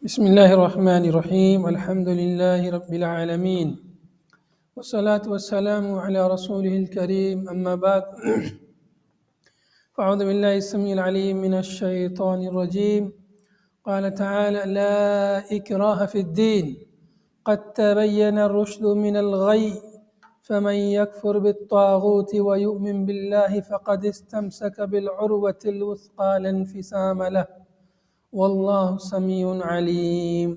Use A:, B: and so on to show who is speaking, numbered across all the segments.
A: بسم الله الرحمن الرحيم. الحمد لله رب العالمين، والصلاة والسلام على رسوله الكريم. أما بعد، فأعوذ بالله السميع العليم من الشيطان الرجيم. قال تعالى: لا إكراه في الدين قد تبين الرشد من الغي، فمن يكفر بالطاغوت ويؤمن بالله فقد استمسك بالعروة الوثقى لا انفصام له، والله سميع عليم.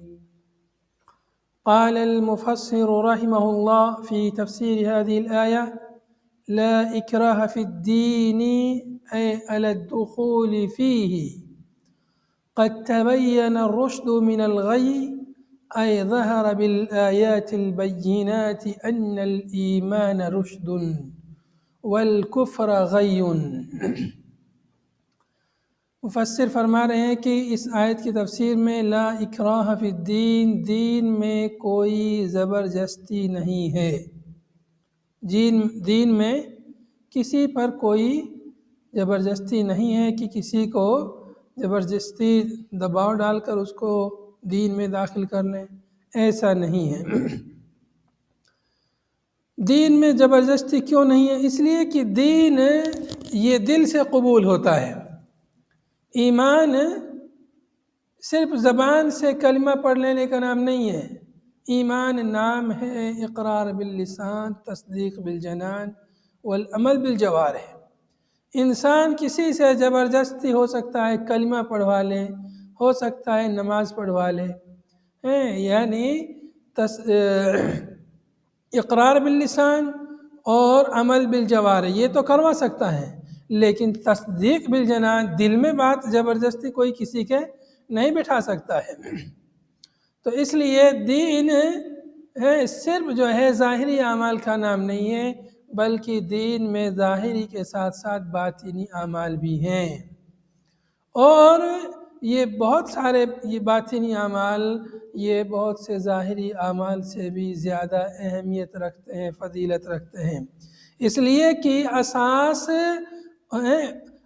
A: قال المفسر رحمه الله في تفسير هذه الآية: لا إكراه في الدين أي على الدخول فيه، قد تبين الرشد من الغي أي ظهر بالآيات البينات أن الإيمان رشد والكفر غي. مفسر فرما رہے ہیں کہ اس آیت کی تفسیر میں لا اکراہ فی الدین، دین میں کوئی زبردستی نہیں ہے. دین میں کسی پر کوئی زبردستی نہیں ہے کہ کسی کو زبردستی دباؤ ڈال کر اس کو دین میں داخل کر لیں، ایسا نہیں ہے. دین میں زبردستی کیوں نہیں ہے؟ اس لیے کہ دین یہ دل سے قبول ہوتا ہے. ایمان صرف زبان سے کلمہ پڑھ لینے کا نام نہیں ہے. ایمان نام ہے اقرار باللسان، تصدیق بالجنان والعمل بالجوارح. انسان کسی سے زبردستی ہو سکتا ہے کلمہ پڑھوا لے، ہو سکتا ہے نماز پڑھوا لے، یعنی اقرار باللسان اور عمل بالجوارح یہ تو کروا سکتا ہے، لیکن تصدیق بالجنان، دل میں بات زبردستی کوئی کسی کے نہیں بٹھا سکتا ہے. تو اس لیے دین صرف جو ہے ظاہری اعمال کا نام نہیں ہے، بلکہ دین میں ظاہری کے ساتھ ساتھ باطنی اعمال بھی ہیں. اور یہ بہت سارے یہ باطنی اعمال یہ بہت سے ظاہری اعمال سے بھی زیادہ اہمیت رکھتے ہیں، فضیلت رکھتے ہیں. اس لیے کہ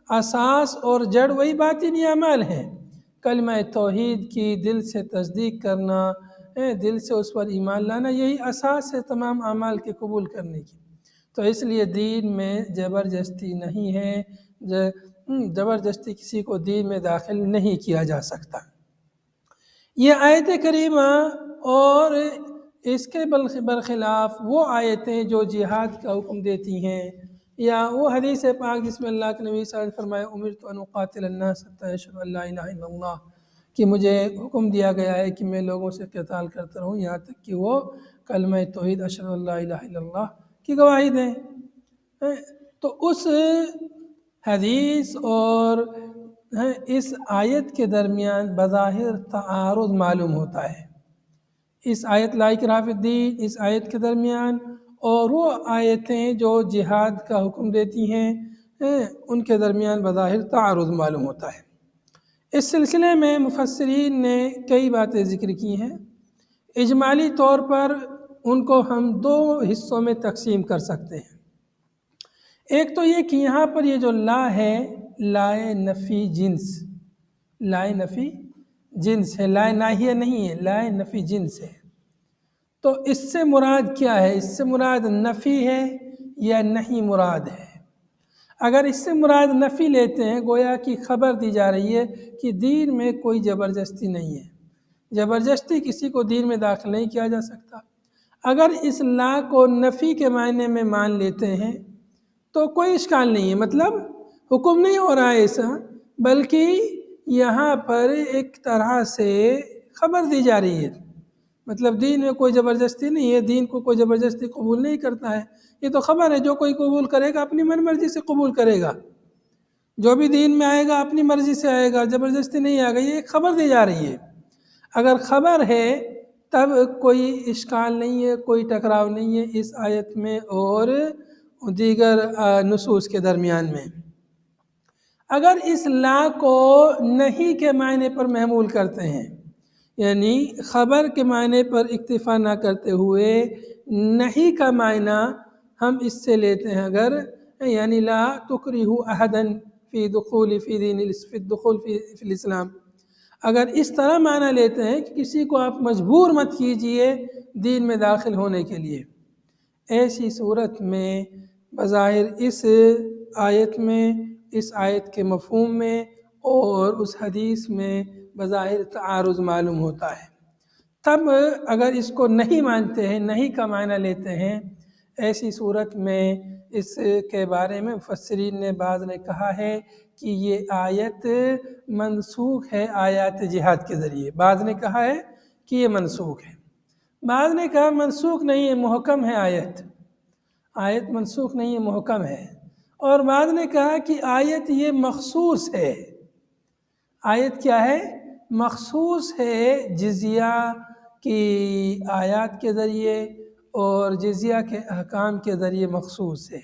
A: اساس اور جڑ وہی باطنی اعمال ہیں. کلمہ توحید کی دل سے تصدیق کرنا، دل سے اس پر ایمان لانا، یہی اساس ہے تمام اعمال کے قبول کرنے کی. تو اس لیے دین میں زبردستی نہیں ہے، زبردستی کسی کو دین میں داخل نہیں کیا جا سکتا. یہ آیت کریمہ اور اس کے برخلاف وہ آیتیں جو جہاد کا حکم دیتی ہیں، یا وہ حدیث پاک جس میں اللہ کے نبی صلی اللہ علیہ وسلم فرمایا: امرت ان اقاتل الناس حتی یشہدوا ان لا الہ الا اللہ، کہ مجھے حکم دیا گیا ہے کہ میں لوگوں سے قتال کرتا رہوں یہاں تک کہ وہ کلمہ توحید اشہد ان لا الہ الا اللہ کی گواہی دیں. تو اس حدیث اور اس آیت کے درمیان بظاہر تعارض معلوم ہوتا ہے. اس آیت لا اکراہ فی الدین، اس آیت کے درمیان اور وہ آیتیں جو جہاد کا حکم دیتی ہیں ان کے درمیان بظاہر تعارض معلوم ہوتا ہے. اس سلسلے میں مفسرین نے کئی باتیں ذکر کی ہیں. اجمالی طور پر ان کو ہم دو حصوں میں تقسیم کر سکتے ہیں. ایک تو یہ کہ یہاں پر یہ جو لا ہے، لائے نفی جنس، لائے نفی جنس ہے، لائے ناہیہ نہیں ہے، لائے نفی جنس ہے. تو اس سے مراد کیا ہے؟ اس سے مراد نفی ہے یا نہیں مراد ہے؟ اگر اس سے مراد نفی لیتے ہیں، گویا کی خبر دی جا رہی ہے کہ دین میں کوئی زبردستی نہیں ہے، زبردستی کسی کو دین میں داخل نہیں کیا جا سکتا. اگر اس لا کو نفی کے معنی میں مان لیتے ہیں تو کوئی اشکال نہیں ہے، مطلب حکم نہیں ہو رہا ہے ایسا، بلکہ یہاں پر ایک طرح سے خبر دی جا رہی ہے. مطلب دین میں کوئی زبردستی نہیں ہے، دین کو کوئی زبردستی قبول نہیں کرتا ہے. یہ تو خبر ہے، جو کوئی قبول کرے گا اپنی من مرضی سے قبول کرے گا. جو بھی دین میں آئے گا اپنی مرضی سے آئے گا، زبردستی نہیں آئے گا. یہ ایک خبر دی جا رہی ہے. اگر خبر ہے تب کوئی اشکال نہیں ہے، کوئی ٹکراؤ نہیں ہے اس آیت میں اور دیگر نصوص کے درمیان میں. اگر اس لا کو نہیں کے معنی پر محمول کرتے ہیں، یعنی خبر کے معنی پر اکتفا نہ کرتے ہوئے نہیں کا معنی ہم اس سے لیتے ہیں، اگر یعنی لا تکرہوا احدا فی الدخول فی الاسلام، اگر اس طرح معنی لیتے ہیں کہ کسی کو آپ مجبور مت کیجئے دین میں داخل ہونے کے لیے، ایسی صورت میں بظاہر اس آیت کے مفہوم میں اور اس حدیث میں بظاہر تعارض معلوم ہوتا ہے۔ تب اگر اس کو نہیں مانتے ہیں، نہیں کا معنی لیتے ہیں، ایسی صورت میں اس کے بارے میں مفسرین نے بعض نے کہا ہے کہ یہ آیت منسوخ ہے آیات جہاد کے ذریعے۔ بعض نے کہا ہے کہ یہ منسوخ ہے، بعض نے کہا منسوخ نہیں ہے، محکم ہے آیت منسوخ نہیں ہے، محکم ہے، اور بعض نے کہا کہ آیت یہ مخصوص ہے۔ آیت کیا ہے؟ مخصوص ہے، جزیہ کی آیات کے ذریعے اور جزیہ کے احکام کے ذریعے مخصوص ہے،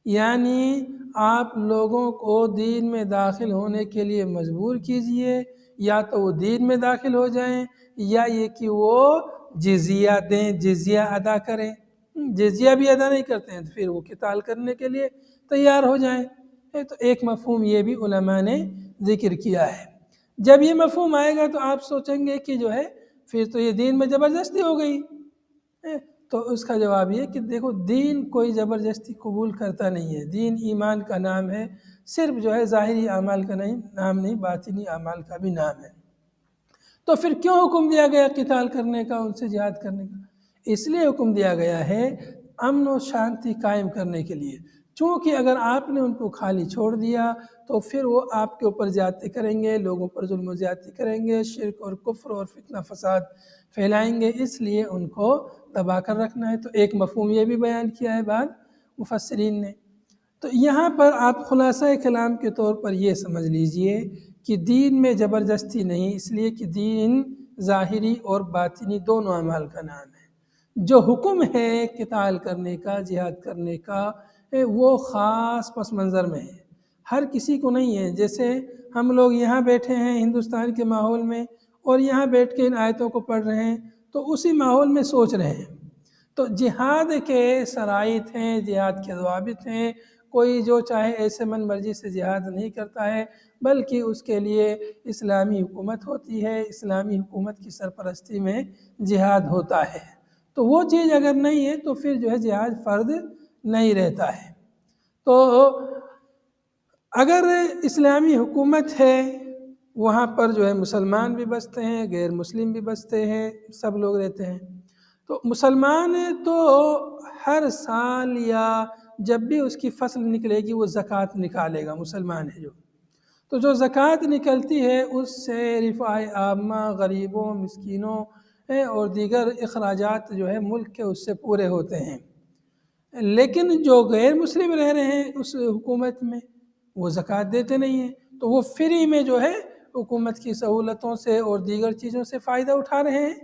A: یعنی آپ لوگوں کو دین میں داخل ہونے کے لیے مجبور کیجئے، یا تو وہ دین میں داخل ہو جائیں یا یہ کہ وہ جزیہ دیں، جزیہ ادا کریں۔ جزیہ بھی ادا نہیں کرتے ہیں تو پھر وہ قتال کرنے کے لیے تیار ہو جائیں۔ تو ایک مفہوم یہ بھی علماء نے ذکر کیا ہے۔ جب یہ مفہوم آئے گا تو آپ سوچیں گے کہ جو ہے پھر تو یہ دین میں زبردستی ہو گئی، تو اس کا جواب یہ کہ دیکھو دین کوئی زبردستی قبول کرتا نہیں ہے، دین ایمان کا نام ہے، صرف جو ہے ظاہری اعمال کا نام نہیں، باطنی اعمال کا بھی نام ہے۔ تو پھر کیوں حکم دیا گیا قتال کرنے کا، ان سے جہاد کرنے کا؟ اس لیے حکم دیا گیا ہے امن و شانتی قائم کرنے کے لیے، چونکہ اگر آپ نے ان کو خالی چھوڑ دیا تو پھر وہ آپ کے اوپر زیادتی کریں گے، لوگوں پر ظلم و زیادتی کریں گے، شرک اور کفر اور فتنہ فساد پھیلائیں گے، اس لیے ان کو دبا کر رکھنا ہے۔ تو ایک مفہوم یہ بھی بیان کیا ہے بعض مفسرین نے۔ تو یہاں پر آپ خلاصہ کلام کے طور پر یہ سمجھ لیجئے کہ دین میں زبردستی نہیں، اس لیے کہ دین ظاہری اور باطنی دونوں اعمال کا نام ہے۔ جو حکم ہے قتال کرنے کا، جہاد کرنے کا، وہ خاص پس منظر میں ہے، ہر کسی کو نہیں ہے۔ جیسے ہم لوگ یہاں بیٹھے ہیں ہندوستان کے ماحول میں اور یہاں بیٹھ کے ان آیتوں کو پڑھ رہے ہیں تو اسی ماحول میں سوچ رہے ہیں۔ تو جہاد کے شرائط ہیں، جہاد کے ضوابط ہیں، کوئی جو چاہے ایسے من مرضی سے جہاد نہیں کرتا ہے، بلکہ اس کے لیے اسلامی حکومت ہوتی ہے، اسلامی حکومت کی سرپرستی میں جہاد ہوتا ہے۔ تو وہ چیز اگر نہیں ہے تو پھر جو ہے جہاد فرض نہیں رہتا ہے۔ تو اگر اسلامی حکومت ہے وہاں پر جو ہے مسلمان بھی بستے ہیں، غیر مسلم بھی بستے ہیں، سب لوگ رہتے ہیں۔ تو مسلمان تو ہر سال یا جب بھی اس کی فصل نکلے گی وہ زکوٰۃ نکالے گا، مسلمان ہے تو جو زکوٰۃ نکلتی ہے اس سے رفاع عامہ، غریبوں، مسکینوں اور دیگر اخراجات جو ہے ملک کے اس سے پورے ہوتے ہیں۔ لیکن جو غیر مسلم رہ رہے ہیں اس حکومت میں وہ زکوٰۃ دیتے نہیں ہیں، تو وہ فری میں جو ہے حکومت کی سہولتوں سے اور دیگر چیزوں سے فائدہ اٹھا رہے ہیں،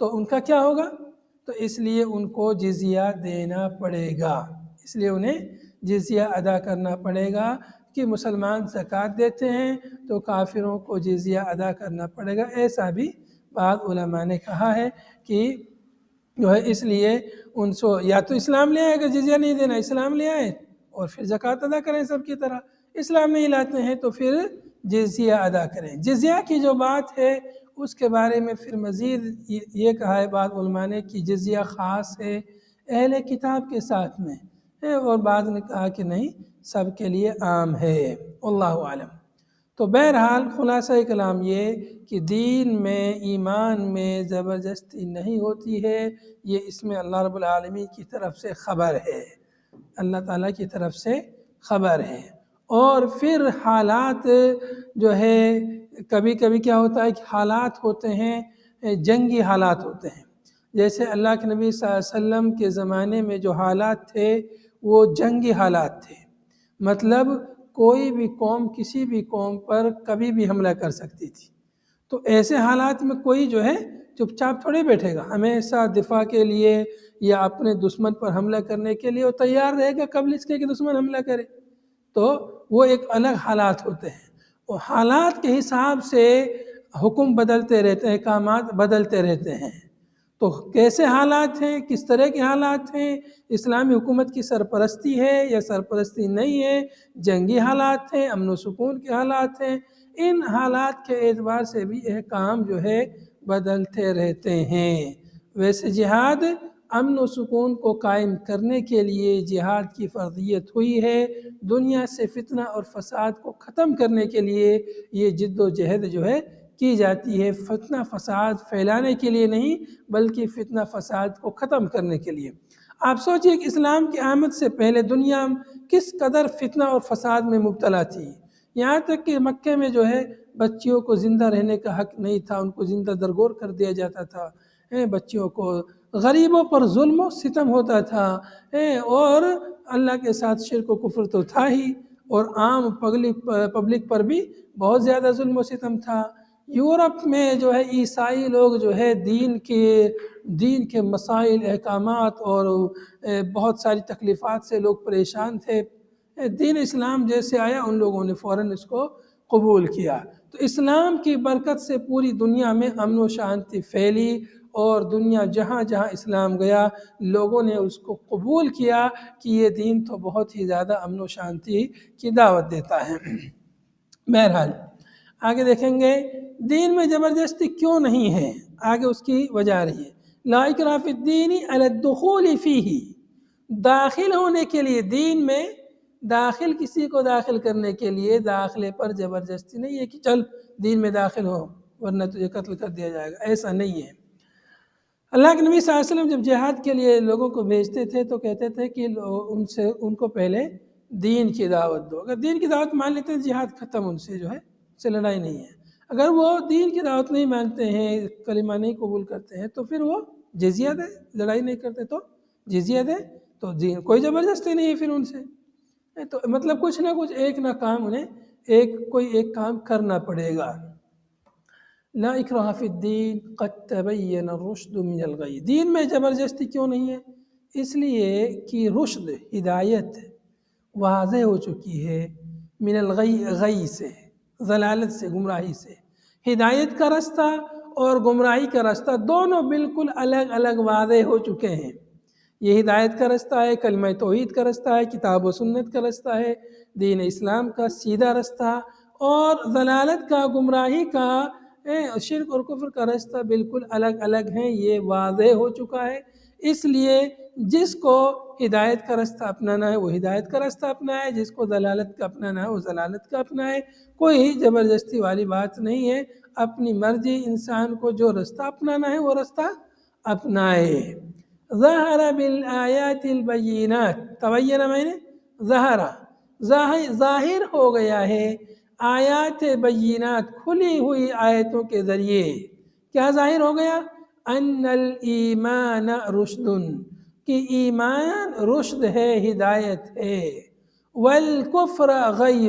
A: تو ان کا کیا ہوگا؟ تو اس لیے ان کو جزیہ دینا پڑے گا، اس لیے انہیں جزیہ ادا کرنا پڑے گا کہ مسلمان زکوٰۃ دیتے ہیں تو کافروں کو جزیہ ادا کرنا پڑے گا۔ ایسا بھی بعض علماء نے کہا ہے کہ جو ہے اس لیے ان سے یا تو اسلام لے آئے، اگر جزیہ نہیں دینا اسلام لے آئے اور پھر زکوٰۃ ادا کریں سب کی طرح، اسلام نہیں لاتے ہیں تو پھر جزیہ ادا کریں۔ جزیہ کی جو بات ہے اس کے بارے میں پھر مزید یہ کہا ہے بعض علماء نے کہ جزیہ خاص ہے اہل کتاب کے ساتھ میں ہے، اور بعض نے کہا کہ نہیں سب کے لیے عام ہے، اللہ عالم۔ تو بہرحال خلاصہ کلام یہ کہ دین میں، ایمان میں زبردستی نہیں ہوتی ہے، یہ اس میں اللہ رب العالمین کی طرف سے خبر ہے، اللہ تعالیٰ کی طرف سے خبر ہے۔ اور پھر حالات جو ہے کبھی کبھی کیا ہوتا ہے کہ حالات ہوتے ہیں، جنگی حالات ہوتے ہیں، جیسے اللہ کے نبی صلی اللہ علیہ وسلم کے زمانے میں جو حالات تھے وہ جنگی حالات تھے، مطلب کوئی بھی قوم کسی بھی قوم پر کبھی بھی حملہ کر سکتی تھی۔ تو ایسے حالات میں کوئی جو ہے چپ چاپ تھوڑے بیٹھے گا، ہمیشہ دفاع کے لیے یا اپنے دشمن پر حملہ کرنے کے لیے وہ تیار رہے گا قبل اس کے کہ دشمن حملہ کرے۔ تو وہ ایک الگ حالات ہوتے ہیں، وہ حالات کے حساب سے حکم بدلتے رہتے ہیں، احکامات بدلتے رہتے ہیں۔ تو کیسے حالات ہیں، کس طرح کے حالات ہیں، اسلامی حکومت کی سرپرستی ہے یا سرپرستی نہیں ہے، جنگی حالات ہیں، امن و سکون کے حالات ہیں، ان حالات کے اعتبار سے بھی احکام جو ہے بدلتے رہتے ہیں۔ ویسے جہاد امن و سکون کو قائم کرنے کے لیے جہاد کی فرضیت ہوئی ہے، دنیا سے فتنہ اور فساد کو ختم کرنے کے لیے یہ جد و جہد جو ہے کی جاتی ہے، فتنہ فساد پھیلانے کے لیے نہیں بلکہ فتنہ فساد کو ختم کرنے کے لیے۔ آپ سوچئے کہ اسلام کی آمد سے پہلے دنیا کس قدر فتنہ اور فساد میں مبتلا تھی، یہاں تک کہ مکے میں جو ہے بچیوں کو زندہ رہنے کا حق نہیں تھا، ان کو زندہ درگور کر دیا جاتا تھا، بچیوں کو، غریبوں پر ظلم و ستم ہوتا تھا، اور اللہ کے ساتھ شرک و کفر تو تھا ہی، اور عام پبلک پر بھی بہت زیادہ ظلم و ستم تھا۔ یورپ میں جو ہے عیسائی لوگ جو ہے دین کے مسائل، احکامات اور بہت ساری تکلیفات سے لوگ پریشان تھے۔ دین اسلام جیسے آیا ان لوگوں نے فوراً اس کو قبول کیا، تو اسلام کی برکت سے پوری دنیا میں امن و شانتی پھیلی، اور دنیا جہاں جہاں اسلام گیا لوگوں نے اس کو قبول کیا کہ یہ دین تو بہت ہی زیادہ امن و شانتی کی دعوت دیتا ہے۔ بہرحال آگے دیکھیں گے دین میں زبردستی کیوں نہیں ہے، آگے اس کی وجہ آ رہی ہے۔ لا اکراہ فی الدین علی الدخول فیہ، داخل ہونے کے لیے دین میں، کسی کو داخل کرنے کے لیے داخلے پر زبردستی نہیں ہے کہ چل دین میں داخل ہو ورنہ تجھے قتل کر دیا جائے گا، ایسا نہیں ہے۔ اللہ کے نبی صلی اللہ علیہ وسلم جب جہاد کے لیے لوگوں کو بھیجتے تھے تو کہتے تھے کہ ان کو پہلے دین کی دعوت دو، اگر دین کی دعوت مان لیتے ہیں جہاد ختم، ان سے جو ہے اس سے لڑائی نہیں ہے۔ اگر وہ دین کی دعوت نہیں مانتے ہیں، کلمہ نہیں قبول کرتے ہیں تو پھر وہ جزیہ دے، لڑائی نہیں کرتے تو جزیہ دے، تو دین کوئی زبردستی نہیں ہے پھر ان سے، تو مطلب کچھ نہ کچھ ایک نہ کام انہیں کوئی ایک کام کرنا پڑے گا۔ لا اکراہ فی الدین قد تبین الرشد من الغی، دین میں زبردستی کیوں نہیں ہے؟ اس لیے کہ رشد، ہدایت واضح ہو چکی ہے، من الغی، غی سے، ضلالت سے، گمراہی سے۔ ہدایت کا راستہ اور گمراہی کا راستہ دونوں بالکل الگ الگ واضح ہو چکے ہیں۔ یہ ہدایت کا راستہ ہے، کلمہ توحید کا راستہ ہے، کتاب و سنت کا راستہ ہے، دین اسلام کا سیدھا راستہ، اور ضلالت کا، گمراہی کا، شرک اور کفر کا راستہ بالکل الگ الگ ہیں، یہ واضح ہو چکا ہے۔ اس لیے جس کو ہدایت کا راستہ اپنانا ہے وہ ہدایت کا راستہ اپنائے، جس کو ضلالت کا اپنانا ہے وہ ضلالت کا اپنائے، کوئی زبردستی والی بات نہیں ہے، اپنی مرضی انسان کو جو راستہ اپنانا ہے وہ راستہ اپنائے۔ ظہر بالآیات البینات، تبین میں نے ظاہر ہو گیا ہے آیات بینات، کھلی ہوئی آیتوں کے ذریعے۔ کیا ظاہر ہو گیا؟ ان الایمان رشد، کہ ایمان رشد ہے، ہدایت ہے، والکفر غی،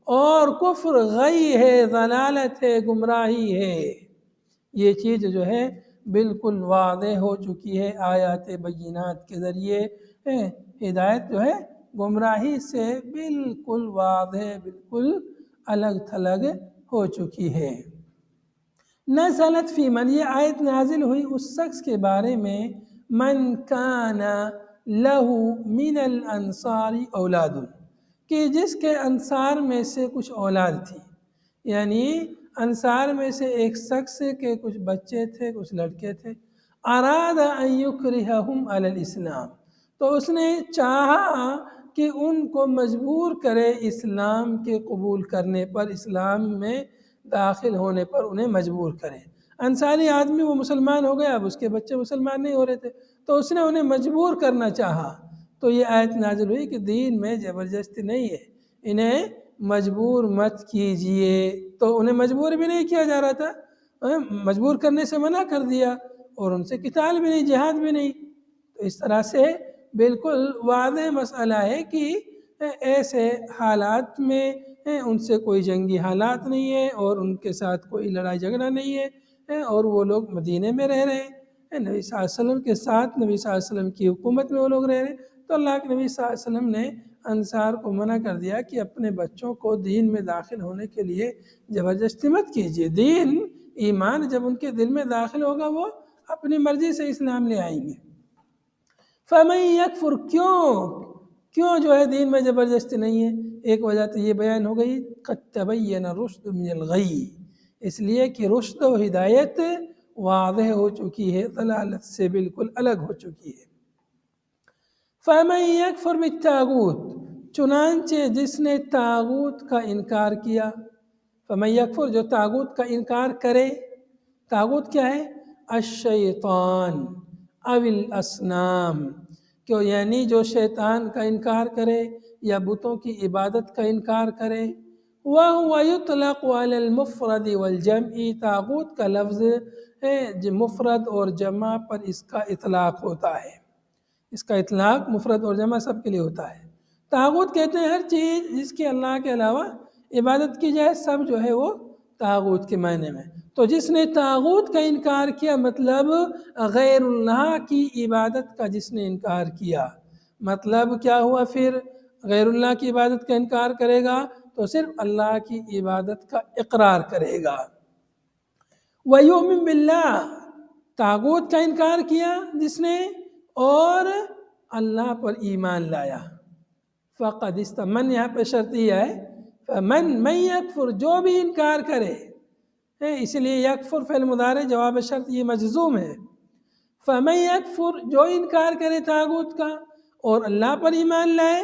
A: اور کفر غی ہے، ضلالت ہے، گمراہی ہے۔ یہ چیز جو ہے بالکل واضح ہو چکی ہے آیات بینات کے ذریعے، ہدایت جو ہے گمراہی سے بالکل واضح، بالکل الگ تھلگ ہو چکی ہے۔ نزلت فی من، یہ آیت نازل ہوئی اس شخص کے بارے میں، من کان لہ من الانصار اولاد، کہ جس کے انصار میں سے کچھ اولاد تھی، یعنی انصار میں سے ایک شخص کے کچھ بچے تھے، کچھ لڑکے تھے، اراد ان یکرہہم علی الاسلام، تو اس نے چاہا کہ ان کو مجبور کرے اسلام کے قبول کرنے پر، اسلام میں داخل ہونے پر انہیں مجبور کرے۔ انصاری آدمی وہ مسلمان ہو گیا، اب اس کے بچے مسلمان نہیں ہو رہے تھے، تو اس نے انہیں مجبور کرنا چاہا، تو یہ آیت نازل ہوئی کہ دین میں زبردستی نہیں ہے، انہیں مجبور مت کیجئے۔ تو انہیں مجبور بھی نہیں کیا جا رہا تھا، مجبور کرنے سے منع کر دیا، اور ان سے قتال بھی نہیں، جہاد بھی نہیں۔ تو اس طرح سے بالکل واضح مسئلہ ہے کہ ایسے حالات میں ان سے کوئی جنگی حالات نہیں ہے، اور ان کے ساتھ کوئی لڑائی جھگڑا نہیں ہے، اور وہ لوگ مدینے میں رہ رہے ہیں، نبی صلی اللہ علیہ وسلم کے ساتھ، نبی صلی اللہ علیہ وسلم کی حکومت میں وہ لوگ رہ رہے ہیں۔ تو اللہ کے نبی صلی اللہ علیہ وسلم نے انصار کو منع کر دیا کہ اپنے بچوں کو دین میں داخل ہونے کے لیے زبردستی مت کیجیے، دین، ایمان جب ان کے دل میں داخل ہوگا وہ اپنی مرضی سے اسلام لے آئیں گے۔ فَمَن يَكْفُرْ، کیوں جو ہے دین میں زبردستی نہیں ہے؟ ایک وجہ تو یہ بیان ہو گئی قد تبین الرشد من الغی، اس لیے کہ رشد و ہدایت واضح ہو چکی ہے، ضلالت سے بالکل الگ ہو چکی ہے۔ فَمَن يَكْفُرْ بِالطَّاغُوتِ، چنانچہ جس نے طاغوت کا انکار کیا، فَمَن يَكْفُرْ جو طاغوت کا انکار کرے، طاغوت کیا ہے؟ الشیطان او الاصنام، کیوں یعنی جو شیطان کا انکار کرے یا بتوں کی عبادت کا انکار کرے۔ وَهُوَ يُطْلَقُ عَلَى الْمُفْرَدِ وَالْجَمْعِ، طاغوت کا لفظ ہے جو مفرد اور جمع پر اس کا اطلاق ہوتا ہے، اس کا اطلاق مفرد اور جمع سب کے لیے ہوتا ہے۔ طاغوت کہتے ہیں ہر چیز جس کی اللہ کے علاوہ عبادت کی جائے، سب جو ہے وہ طاغوت کے معنی میں۔ تو جس نے طاغوت کا انکار کیا مطلب غیر اللہ کی عبادت کا جس نے انکار کیا، مطلب کیا ہوا پھر؟ غیر اللہ کی عبادت کا انکار کرے گا تو صرف اللہ کی عبادت کا اقرار کرے گا۔ وَيُؤْمِن بِاللَّهِ، طاغوت کا انکار کیا جس نے اور اللہ پر ایمان لایا، فقد من یہاں پہ شرطیہ ہے، من یکفر جو بھی انکار کرے، اس لیے یکفر فعل مضارع جواب شرط یہ مجزوم ہے۔ فمن یکفر جو انکار کرے طاغوت کا اور اللہ پر ایمان لائے،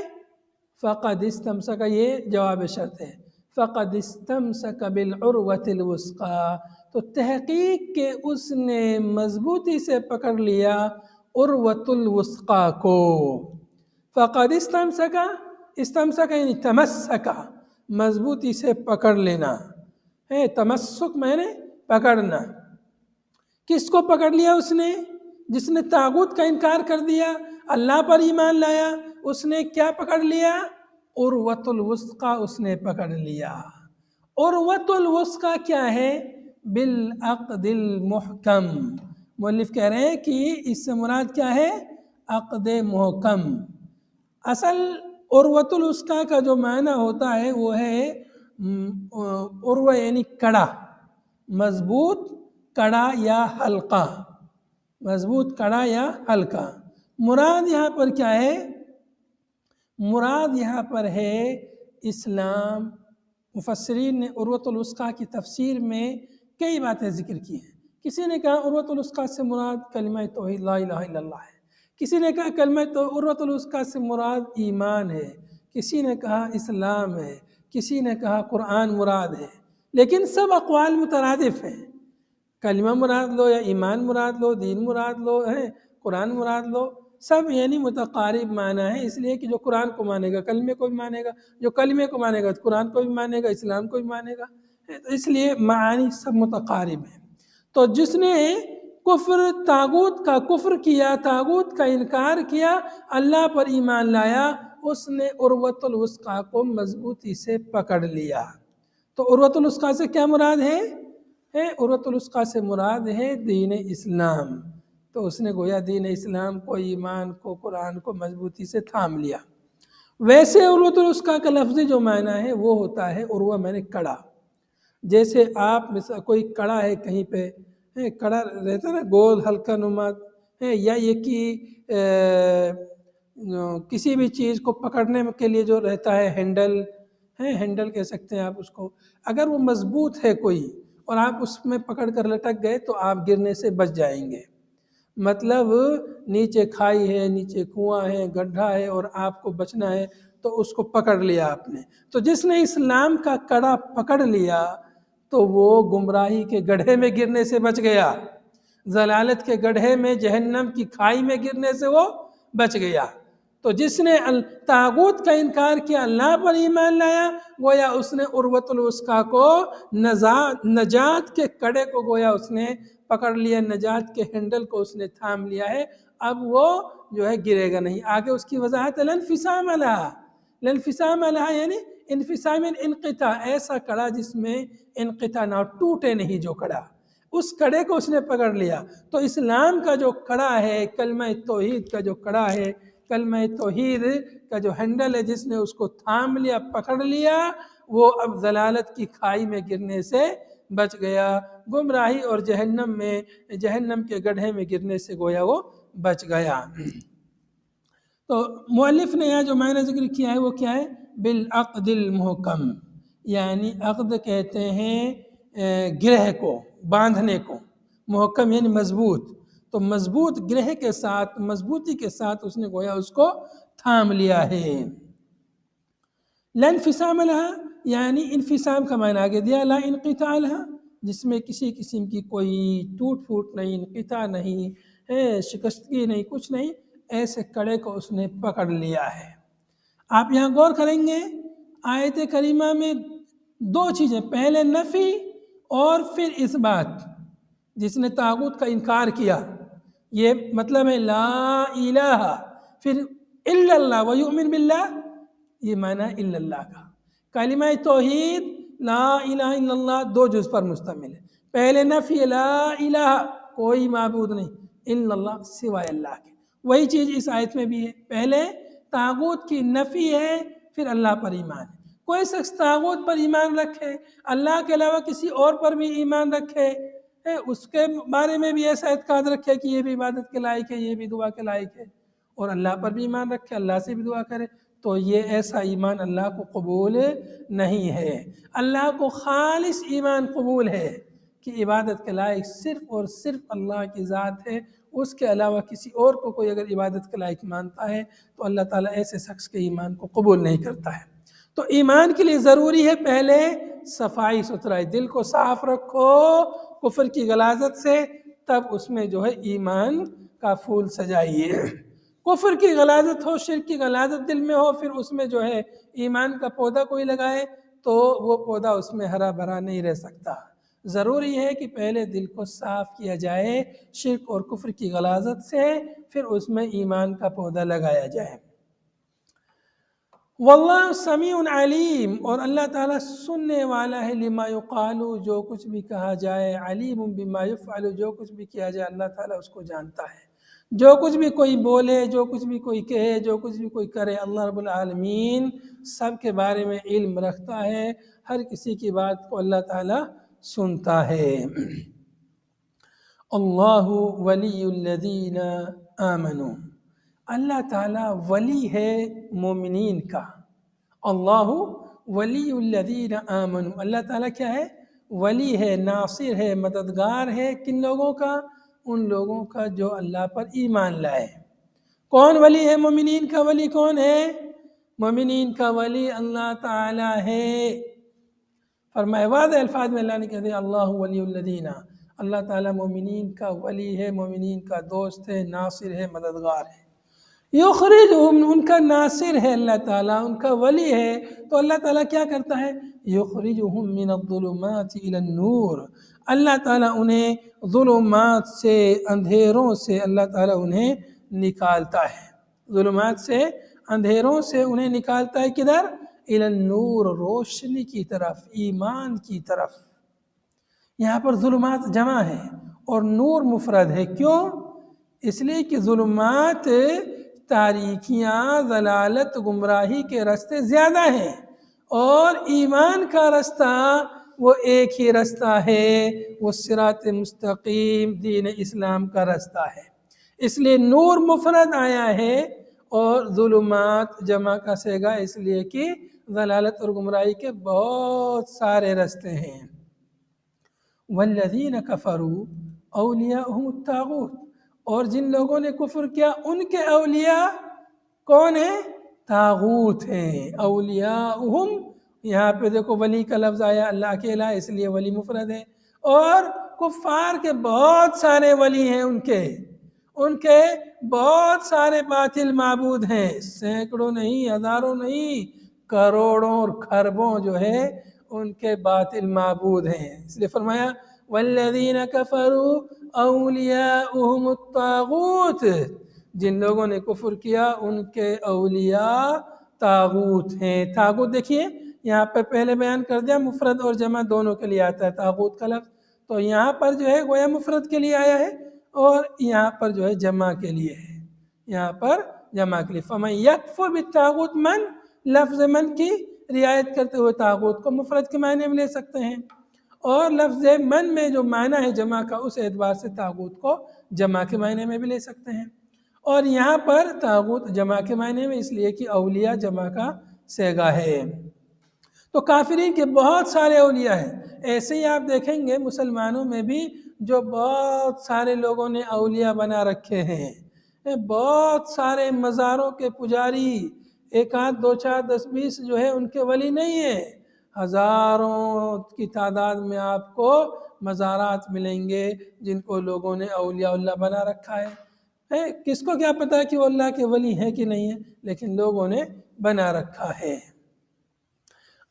A: فقد استمسک یہ جواب شرط ہے، فقد استمسک بالعروۃ الوثقی، تو تحقیق کہ اس نے مضبوطی سے پکڑ لیا عروۃ الوثقی کو۔ فقد استمسک، استمسک یعنی تمسک، مضبوطی سے پکڑ لینا ہے، تمسک میں نے پکڑنا۔ کس کو پکڑ لیا اس نے؟ جس نے طاغوت کا انکار کر دیا، اللہ پر ایمان لایا، اس نے کیا پکڑ لیا؟ عروۃ الوثقی اس نے پکڑ لیا۔ عروۃ الوثقی کیا ہے؟ بالعقد المحکم، مؤلف کہہ رہے ہیں کہ اس سے مراد کیا ہے؟ عقد محکم۔ اصل عروۃ الوثقی کا جو معنی ہوتا ہے وہ ہے عروہ یعنی کڑا، مضبوط کڑا یا حلقہ، مضبوط کڑا یا حلقہ۔ مراد یہاں پر کیا ہے؟ مراد یہاں پر ہے اسلام۔ مفسرین نے عروۃ الوثقی کی تفسیر میں کئی باتیں ذکر کی ہیں۔ کسی نے کہا عروۃ الوثقی سے مراد کلمہ توحید لا الہ الا اللہ ہے، کسی نے کہا عروۃ الوثقی سے مراد ایمان ہے، کسی نے کہا اسلام ہے، کسی نے کہا قرآن مراد ہے، لیکن سب اقوال مترادف ہیں۔ کلمہ مراد لو یا ایمان مراد لو، دین مراد لو ہے، قرآن مراد لو، سب یعنی متقارب معنی ہے، اس لیے کہ جو قرآن کو مانے گا کلمے کو بھی مانے گا، جو کلمے کو مانے گا قرآن کو بھی مانے گا، اسلام کو بھی مانے گا، تو اس لیے معانی سب متقارب ہیں۔ تو جس نے کفر طاغوت کا کفر کیا، طاغوت کا انکار کیا، اللہ پر ایمان لایا، اس نے عروۃ الوثقی کو مضبوطی سے پکڑ لیا۔ تو عروۃ الوثقی سے کیا مراد ہے؟ عروۃ الوثقی سے مراد ہے دین اسلام۔ تو اس نے گویا دین اسلام کو، ایمان کو، قرآن کو مضبوطی سے تھام لیا۔ ویسے عروۃ الوثقی کا لفظی جو معنی ہے وہ ہوتا ہے عروہ میں نے کڑا۔ جیسے آپ کوئی کڑا ہے کہیں پہ، کڑا رہتا ہے نا گول ہلکا نما، یا یہ کہ کسی بھی چیز کو پکڑنے کے لیے جو رہتا ہے ہینڈل، ہینڈل کہہ سکتے ہیں آپ اس کو، اگر وہ مضبوط ہے کوئی اور آپ اس میں پکڑ کر لٹک گئے تو آپ گرنے سے بچ جائیں گے۔ مطلب نیچے کھائی ہے، نیچے کنواں ہے، گڈھا ہے اور آپ کو بچنا ہے تو اس کو پکڑ لیا آپ نے۔ تو جس نے اسلام کا کڑا پکڑ لیا تو وہ گمراہی کے گڑھے میں گرنے سے بچ گیا، ضلالت کے گڑھے میں، جہنم کی کھائی میں گرنے سے وہ بچ گیا۔ تو جس نے طاغوت کا انکار کیا، اللہ پر ایمان لایا، گویا اس نے عروۃ الوثقی کو، نجات کے کڑے کو گویا اس نے پکڑ لیا، نجات کے ہینڈل کو اس نے تھام لیا ہے، اب وہ جو ہے گرے گا نہیں۔ آگے اس کی وضاحت ہے لانفصام لہا، لانفصام لہا یعنی انفصام انقطاع، ایسا کڑا جس میں انقطاع نہ، ٹوٹے نہیں جو کڑا، اس کڑے کو اس نے پکڑ لیا۔ تو اسلام کا جو کڑا ہے، کلمہ توحید کا جو کڑا ہے، کلمہ توحید کا جو ہینڈل ہے، جس نے اس کو تھام لیا، پکڑ لیا، وہ اب ضلالت کی کھائی میں گرنے سے بچ گیا، گمراہی اور جہنم میں، جہنم کے گڑھے میں گرنے سے گویا وہ بچ گیا۔ تو مؤلف نے یہاں جو معنی ذکر کیا ہے وہ کیا ہے؟ بالعقد المحکم، یعنی عقد کہتے ہیں گرہ کو، باندھنے کو، محکم یعنی مضبوط، تو مضبوط گرہ کے ساتھ، مضبوطی کے ساتھ اس نے گویا اس کو تھام لیا ہے۔ لا انفصام لہا، یعنی انفصام کا معنی آگے دیا، لا انقطاع لہا، جس میں کسی قسم کی کوئی ٹوٹ پھوٹ نہیں، انقطاع نہیں ہے، شکستگی نہیں، کچھ نہیں، ایسے کڑے کو اس نے پکڑ لیا ہے۔ آپ یہاں غور کریں گے آیت کریمہ میں دو چیزیں، پہلے نفی اور پھر اثبات۔ جس نے طاغوت کا انکار کیا، یہ مطلب ہے لا الہ، پھر الا اللہ ویؤمن باللہ، یہ معنی الا اللہ کا۔ کلمہ توحید لا الہ الا اللہ دو جز پر مشتمل ہے۔ پہلے نفی لا الہ، کوئی معبود نہیں الا اللہ، سوائے اللہ کے، وہی چیز اس آیت میں بھی ہے۔ پہلے طاغوت کی نفی ہے، پھر اللہ پر ایمان ہے۔ کوئی شخص طاغوت پر ایمان رکھے، اللہ کے علاوہ کسی اور پر بھی ایمان رکھے، اس کے بارے میں بھی ایسا اعتقاد رکھے کہ یہ بھی عبادت کے لائق ہے، یہ بھی دعا کے لائق ہے، اور اللہ پر بھی ایمان رکھے، اللہ سے بھی دعا کرے، تو یہ ایسا ایمان اللہ کو قبول نہیں ہے۔ اللہ کو خالص ایمان قبول ہے کہ عبادت کے لائق صرف اور صرف اللہ کی ذات ہے، اس کے علاوہ کسی اور کو کوئی اگر عبادت کے لائق مانتا ہے تو اللہ تعالیٰ ایسے شخص کے ایمان کو قبول نہیں کرتا ہے۔ تو ایمان کے لیے ضروری ہے پہلے صفائی ستھرائی، دل کو صاف رکھو کفر کی غلاظت سے، تب اس میں جو ہے ایمان کا پھول سجائیے۔ کفر کی غلاظت ہو، شرک کی غلاظت دل میں ہو، پھر اس میں جو ہے ایمان کا پودا کوئی لگائے تو وہ پودا اس میں ہرا بھرا نہیں رہ سکتا۔ ضروری ہے کہ پہلے دل کو صاف کیا جائے شرک اور کفر کی غلاظت سے، پھر اس میں ایمان کا پودا لگایا جائے۔ واللہ سمیع علیم، اور اللہ تعالیٰ سننے والا ہے، لما یقال، جو کچھ بھی کہا جائے، علیم بما یفعل، جو کچھ بھی کیا جائے اللہ تعالیٰ اس کو جانتا ہے۔ جو کچھ بھی کوئی بولے، جو کچھ بھی کوئی کہے، جو کچھ بھی کوئی کرے، اللہ رب العالمین سب کے بارے میں علم رکھتا ہے، ہر کسی کی بات کو اللہ تعالیٰ سنتا ہے۔ اللہ ولی الذین آمنوا، اللہ تعالیٰ ولی ہے مومنین کا۔ اللہ ولی الذین آمنوا، اللہ تعالیٰ کیا ہے؟ ولی ہے، ناصر ہے، مددگار ہے، کن لوگوں کا؟ ان لوگوں کا جو اللہ پر ایمان لائے۔ کون ولی ہے؟ مومنین کا ولی کون ہے؟ مومنین کا ولی اللہ تعالیٰ ہے۔ فرمائے واضح الفاظ میں اللہ نے کہہ دیا اللہ ولی الذین، اللہ تعالیٰ مومنین کا ولی ہے، مومنین کا دوست ہے، ناصر ہے، مددگار ہے۔ یخرجہم، ان کا ناصر ہے اللہ تعالیٰ، ان کا ولی ہے، تو اللہ تعالیٰ کیا کرتا ہے؟ یخرجہم من الظلمات الی النور، اللہ تعالیٰ انہیں ظلمات سے، اندھیروں سے اللہ تعالیٰ انہیں نکالتا ہے، ظلمات سے، اندھیروں سے انہیں نکالتا ہے، کدھر؟ الی النور، روشنی کی طرف، ایمان کی طرف۔ یہاں پر ظلمات جمع ہے اور نور مفرد ہے، کیوں؟ اس لیے کہ ظلمات، تاریکیاں، ضلالت، گمراہی کے راستے زیادہ ہیں، اور ایمان کا راستہ وہ ایک ہی راستہ ہے، وہ صراط مستقیم دین اسلام کا راستہ ہے۔ اس لیے نور مفرد آیا ہے اور ظلمات جمع کا صیغہ، اس لیے کہ ضلالت اور گمراہی کے بہت سارے راستے ہیں۔ والذین کفروا اولیاءہم الطاغوت، اور جن لوگوں نے کفر کیا ان کے اولیاء کون ہیں؟ طاغوت ہیں۔ اولیاءہم، یہاں پہ دیکھو ولی کا لفظ آیا، اللہ اکیلا، اس لیے ولی مفرد ہے، اور کفار کے بہت سارے ولی ہیں، ان کے بہت سارے باطل معبود ہیں، سینکڑوں نہیں، ہزاروں نہیں، کروڑوں اور خربوں جو ہے ان کے باطل معبود ہیں۔ اس لیے فرمایا والذین کفروا اولیاءہم الطاغوت، جن لوگوں نے کفر کیا ان کے اولیاء طاغوت ہیں۔ طاغوت دیکھیے یہاں پہ پہلے بیان کر دیا، مفرد اور جمع دونوں کے لیے آتا ہے طاغوت کا لفظ، تو یہاں پر جو ہے گویا مفرد کے لیے آیا ہے اور یہاں پر جو ہے جمع کے لیے ہے، یہاں پر جمع کے لیے۔ فَمَن يَكْفُرْ بِالطَّاغُوتِ، من، لفظ من کی رعایت کرتے ہوئے طاغوت کو مفرد کے معنی میں لے سکتے ہیں، اور لفظ من میں جو معنی ہے جمع کا، اس اعتبار سے طاغوت کو جمع کے معنی میں بھی لے سکتے ہیں۔ اور یہاں پر طاغوت جمع کے معنی میں، اس لیے کہ اولیاء جمع کا صیغہ ہے۔ تو کافرین کے بہت سارے اولیاء ہیں۔ ایسے ہی آپ دیکھیں گے مسلمانوں میں بھی جو بہت سارے لوگوں نے اولیاء بنا رکھے ہیں، بہت سارے مزاروں کے پجاری، ایک آدھ دو چار 10 20 جو ہے ان کے ولی نہیں ہیں، ہزاروں کی تعداد میں آپ کو مزارات ملیں گے جن کو لوگوں نے اولیاء اللہ بنا رکھا ہے۔ کس کو کیا پتا کہ وہ اللہ کے ولی ہیں کہ نہیں ہیں، لیکن لوگوں نے بنا رکھا ہے۔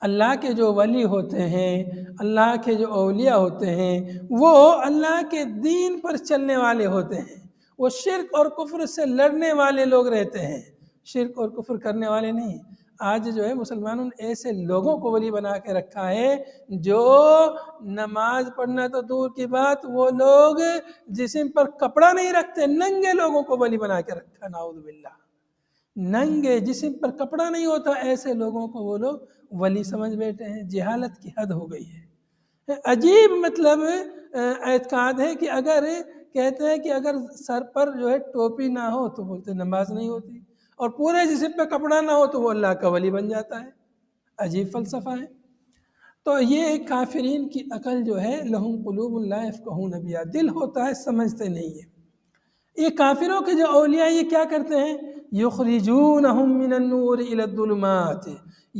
A: اللہ کے جو ولی ہوتے ہیں، اللہ کے جو اولیاء ہوتے ہیں، وہ اللہ کے دین پر چلنے والے ہوتے ہیں، وہ شرک اور کفر سے لڑنے والے لوگ رہتے ہیں، شرک اور کفر کرنے والے نہیں۔ آج جو ہے مسلمانوں نے ایسے لوگوں کو ولی بنا کے رکھا ہے جو نماز پڑھنا تو دور کی بات، وہ لوگ جسم پر کپڑا نہیں رکھتے، ننگے لوگوں کو ولی بنا کے رکھا، نعوذ باللہ۔ ننگے جسم پر کپڑا نہیں ہوتا، ایسے لوگوں کو وہ لوگ ولی سمجھ بیٹھے ہیں۔ جہالت کی حد ہو گئی ہے۔ عجیب مطلب اعتقاد ہے کہ اگر کہتے ہیں کہ اگر سر پر جو ہے ٹوپی نہ ہو تو بولتے نماز نہیں ہوتی، اور پورے جسم پہ کپڑا نہ ہو تو وہ اللہ کا ولی بن جاتا ہے۔ عجیب فلسفہ ہے۔ تو یہ کافرین کی عقل جو ہے، لہم قلوب لا یفقہون بہا، دل ہوتا ہے سمجھتے نہیں ہے۔ یہ کافروں کے جو اولیاء یہ کیا کرتے ہیں، یخرجونہم من النور الی الظلمات،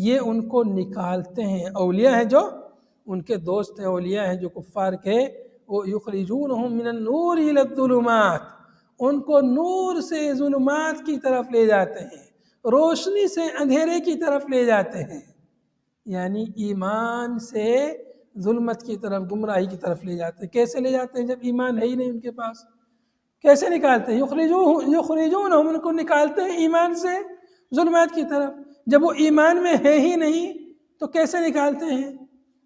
A: یہ ان کو نکالتے ہیں، اولیاء ہیں جو ان کے دوست ہیں، اولیاء ہیں جو کفار کے، وہ یخرجونہم من النور الی الظلمات، ان کو نور سے ظلمات کی طرف لے جاتے ہیں، روشنی سے اندھیرے کی طرف لے جاتے ہیں، یعنی ایمان سے ظلمت کی طرف، گمراہی کی طرف لے جاتے ہیں۔ کیسے لے جاتے ہیں جب ایمان ہے ہی نہیں ان کے پاس؟ کیسے نکالتے ہیں؟ یخرجون، ہم ان کو نکالتے ہیں ایمان سے ظلمات کی طرف۔ جب وہ ایمان میں ہے ہی نہیں تو کیسے نکالتے ہیں؟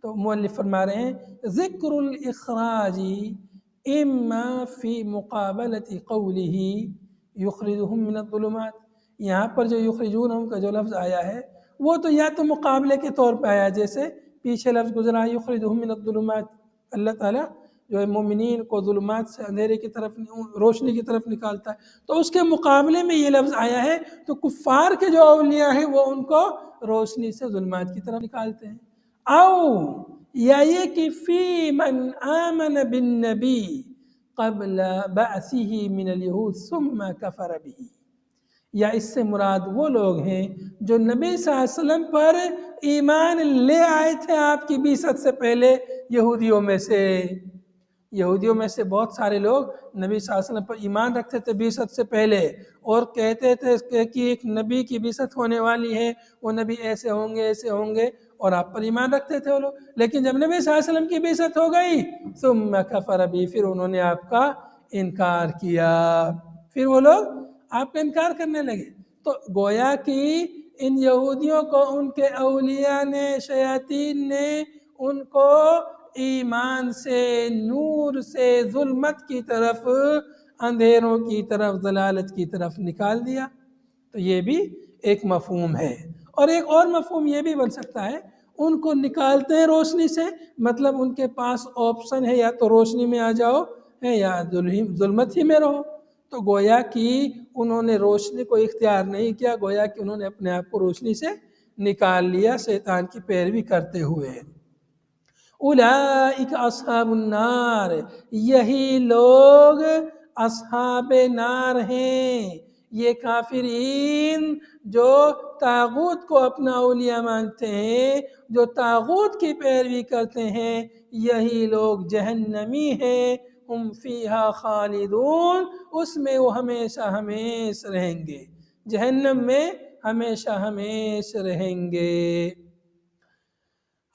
A: تو مؤلف فرما رہے ہیں ذکر الاخراج اما فی مقابلۃ قولہ یخرجہم من الظلمات، یہاں پر جو یخرجونہم کا جو لفظ آیا ہے وہ تو یا تو مقابلے کے طور پہ آیا، جیسے پیچھے لفظ گزرا یخرجہم من الظلمات، اللہ تعالیٰ جو ہے مومنین کو ظلمات سے اندھیرے کی طرف، روشنی کی طرف نکالتا ہے، تو اس کے مقابلے میں یہ لفظ آیا ہے، تو کفار کے جو اولیاء ہیں وہ ان کو روشنی سے ظلمات کی طرف نکالتے ہیں۔ او یا یہ کہ فی من آمن بالنبی قبل بعثہ من الیہود ثم کفر بہ، یا اس سے مراد وہ لوگ ہیں جو نبی صلی اللہ علیہ وسلم پر ایمان لے آئے تھے آپ کی بعثت سے پہلے، یہودیوں میں سے۔ یہودیوں میں سے بہت سارے لوگ نبی صلی اللہ علیہ وسلم پر ایمان رکھتے تھے بعثت سے پہلے، اور کہتے تھے کہ ایک نبی کی بعثت ہونے والی ہے، وہ نبی ایسے ہوں گے ایسے ہوں گے، اور آپ پر ایمان رکھتے تھے وہ لوگ۔ لیکن جب نبی صلی اللہ علیہ وسلم کی بعثت ہو گئی ثم کفر بہ، پھر انہوں نے آپ کا انکار کیا، پھر وہ لوگ آپ کا انکار کرنے لگے۔ تو گویا کہ ان یہودیوں کو ان کے اولیاء نے، شیاطین نے ان کو ایمان سے، نور سے ظلمت کی طرف، اندھیروں کی طرف، ضلالت کی طرف نکال دیا۔ تو یہ بھی ایک مفہوم ہے۔ اور ایک اور مفہوم یہ بھی بن سکتا ہے، ان کو نکالتے ہیں روشنی سے، مطلب ان کے پاس آپشن ہے یا تو روشنی میں آ جاؤ یا ظلمت ہی میں رہو۔ تو گویا کہ انہوں نے روشنی کو اختیار نہیں کیا، گویا کہ انہوں نے اپنے آپ کو روشنی سے نکال لیا شیطان کی پیروی کرتے ہوئے۔ اولئک اصحاب النار، یہی لوگ اصحاب نار ہیں۔ یہ کافرین جو طاغوت کو اپنا اولیاء مانتے ہیں، جو طاغوت کی پیروی کرتے ہیں، یہی لوگ جہنمی ہیں، ہم فیہا خالدون، اس میں وہ ہمیشہ ہمیشہ رہیں گے، جہنم میں ہمیشہ ہمیشہ رہیں گے۔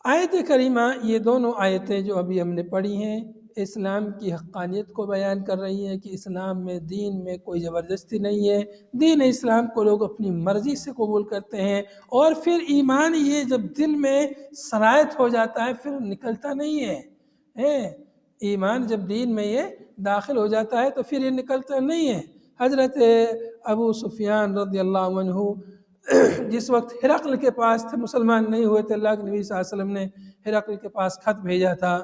A: آیت کریمہ، یہ دونوں آیتیں جو ابھی ہم نے پڑھی ہیں، اسلام کی حقانیت کو بیان کر رہی ہیں کہ اسلام میں، دین میں کوئی زبردستی نہیں ہے، دین اسلام کو لوگ اپنی مرضی سے قبول کرتے ہیں، اور پھر ایمان یہ جب دل میں سرایت ہو جاتا ہے پھر نکلتا نہیں ہے۔ ایمان جب دین میں یہ داخل ہو جاتا ہے تو پھر یہ نکلتا نہیں ہے۔ حضرت ابو سفیان رضی اللہ عنہ جس وقت ہرقل کے پاس تھے، مسلمان نہیں ہوئے تھے، اللہ کے نبی صلی اللہ علیہ وسلم نے ہرقل کے پاس خط بھیجا تھا،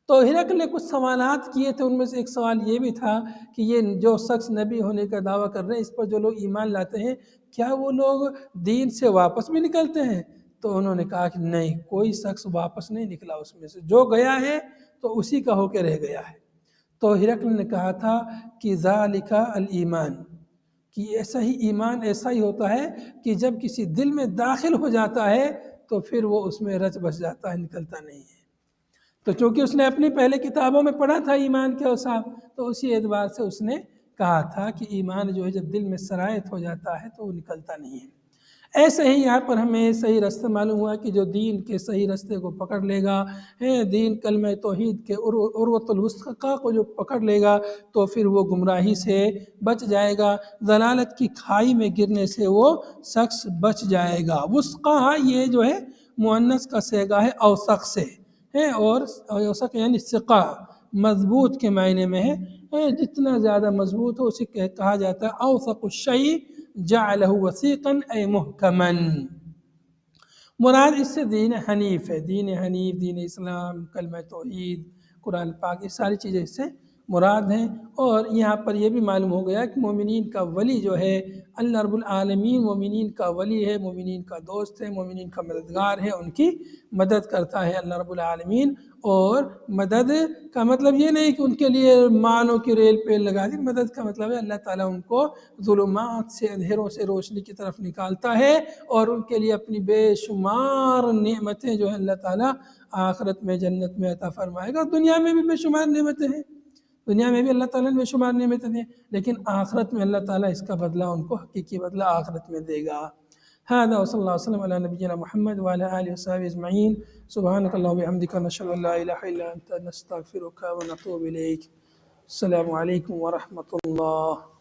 A: تو ہرقل نے کچھ سوالات کیے تھے، ان میں سے ایک سوال یہ بھی تھا کہ یہ جو شخص نبی ہونے کا دعویٰ کر رہے ہیں، اس پر جو لوگ ایمان لاتے ہیں، کیا وہ لوگ دین سے واپس بھی نکلتے ہیں؟ تو انہوں نے کہا کہ نہیں، کوئی شخص واپس نہیں نکلا اس میں سے، جو گیا ہے تو اسی کا ہو کے رہ گیا ہے۔ تو ہرقل نے کہا تھا کہ ذالک الایمان، کہ ایسا ہی ایمان ایسا ہی ہوتا ہے کہ جب کسی دل میں داخل ہو جاتا ہے تو پھر وہ اس میں رچ بس جاتا ہے، نکلتا نہیں ہے۔ تو چونکہ اس نے اپنی پہلے کتابوں میں پڑھا تھا ایمان کے اوصاف، تو اسی اعتبار سے اس نے کہا تھا کہ ایمان جو ہے جب دل میں سرایت ہو جاتا ہے تو وہ نکلتا نہیں ہے۔ ایسے ہی یہاں پر ہمیں صحیح رستہ معلوم ہوا کہ جو دین کے صحیح رستے کو پکڑ لے گا، دین کلمہ توحید کے عروۃ الوثقی کو جو پکڑ لے گا تو پھر وہ گمراہی سے بچ جائے گا، ضلالت کی کھائی میں گرنے سے وہ شخص بچ جائے گا۔ وثقی یہ جو ہے مؤنث کا صیغہ ہے اوثق سے، اور اوثق یعنی ثقہ، مضبوط کے معنی میں ہے، جتنا زیادہ مضبوط ہو اسے کہا جاتا ہے اوثق الشیء جعلہ وثیقا اے محکما۔ مراد اس سے دین حنیف ہے، دین حنیف، دین اسلام، کلمہ توحید، قرآن پاک، یہ ساری چیزیں اس سے مراد ہیں۔ اور یہاں پر یہ بھی معلوم ہو گیا کہ مومنین کا ولی جو ہے اللہ رب العالمین، مومنین کا ولی ہے، مومنین کا دوست ہے، مومنین کا مددگار ہے، ان کی مدد کرتا ہے اللہ رب العالمین۔ اور مدد کا مطلب یہ نہیں کہ ان کے لیے مالوں کی ریل پیل لگا دی، مدد کا مطلب ہے اللہ تعالیٰ ان کو ظلمات سے، اندھیروں سے روشنی کی طرف نکالتا ہے، اور ان کے لیے اپنی بے شمار نعمتیں جو ہے اللہ تعالیٰ آخرت میں جنت میں عطا فرمائے گا۔ دنیا میں بھی بے شمار نعمتیں ہیں، دنیا میں بھی اللہ تعالیٰ نے بے شمار نعمتیں دیں، لیکن آخرت میں اللہ تعالیٰ اس کا بدلہ ان کو حقیقی بدلہ آخرت میں دے گا۔ هذا وصلی اللہ وسلم علی نبینا محمد وعلى آلہ وصحبہ اجمعین۔ سبحانک اللہم وبحمدک، نشہد ان لا الہ الا انت، نستغفرک ونتوب الیک۔ السلام علیکم ورحمۃ اللہ۔